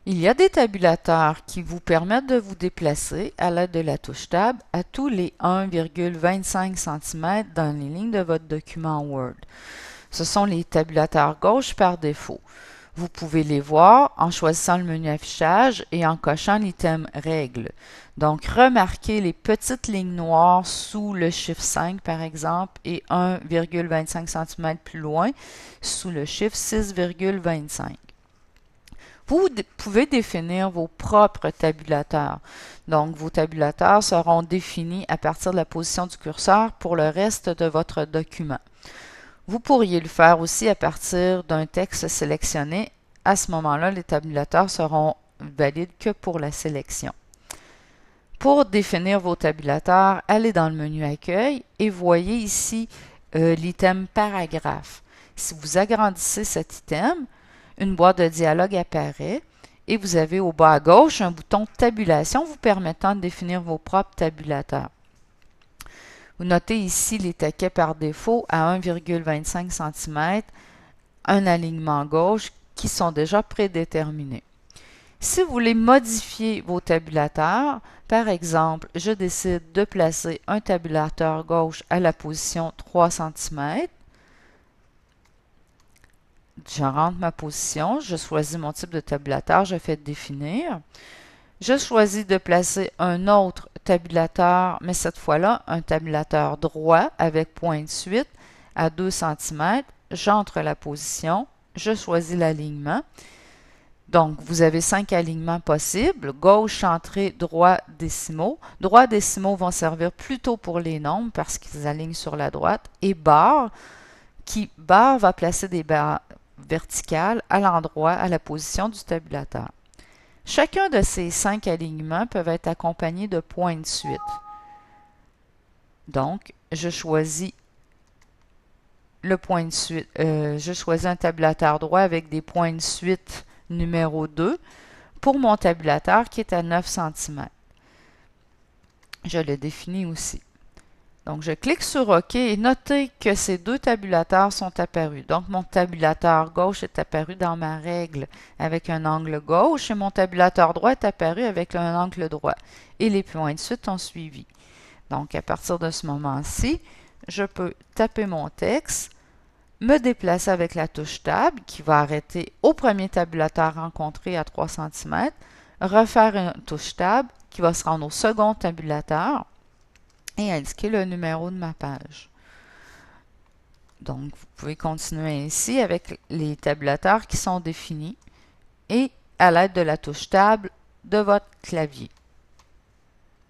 Il y a des tabulateurs qui vous permettent de vous déplacer à l'aide de la touche Tab à tous les 1,25 cm dans les lignes de votre document Word. Ce sont les tabulateurs gauche par défaut. Vous pouvez les voir en choisissant le menu affichage et en cochant l'item Règles. Donc, remarquez les petites lignes noires sous le chiffre 5, par exemple, et 1,25 cm plus loin sous le chiffre 6,25. Vous pouvez définir vos propres tabulateurs. Donc, vos tabulateurs seront définis à partir de la position du curseur pour le reste de votre document. Vous pourriez le faire aussi à partir d'un texte sélectionné. À ce moment-là, les tabulateurs seront valides que pour la sélection. Pour définir vos tabulateurs, allez dans le menu Accueil et voyez ici l'item Paragraphe. Si vous agrandissez cet item, une boîte de dialogue apparaît et vous avez au bas à gauche un bouton Tabulation vous permettant de définir vos propres tabulateurs. Vous notez ici les taquets par défaut à 1,25 cm, un alignement gauche qui sont déjà prédéterminés. Si vous voulez modifier vos tabulateurs, par exemple, je décide de placer un tabulateur gauche à la position 3 cm. Je rentre ma position, je choisis mon type de tabulateur, je fais définir. Je choisis de placer un autre tabulateur, mais cette fois-là, un tabulateur droit avec point de suite à 2 cm. J'entre la position, je choisis l'alignement. Donc, vous avez 5 alignements possibles. Gauche, centré, droit, décimaux. Droit, décimaux vont servir plutôt pour les nombres parce qu'ils alignent sur la droite. Et barre, barre va placer des barres verticales à l'endroit, à la position du tabulateur. Chacun de ces 5 alignements peuvent être accompagnés de points de suite. Donc, je choisis le point de suite. Je choisis un tabulateur droit avec des points de suite numéro 2 pour mon tabulateur qui est à 9 cm. Je le définis aussi. Donc, je clique sur OK et notez que ces deux tabulateurs sont apparus. Donc, mon tabulateur gauche est apparu dans ma règle avec un angle gauche et mon tabulateur droit est apparu avec un angle droit. Et les points de suite ont suivi. Donc, à partir de ce moment-ci, je peux taper mon texte, me déplacer avec la touche Tab qui va arrêter au premier tabulateur rencontré à 3 cm, refaire une touche Tab qui va se rendre au second tabulateur et indiquer le numéro de ma page. Donc, vous pouvez continuer ainsi avec les tabulateurs qui sont définis et à l'aide de la touche Tab de votre clavier.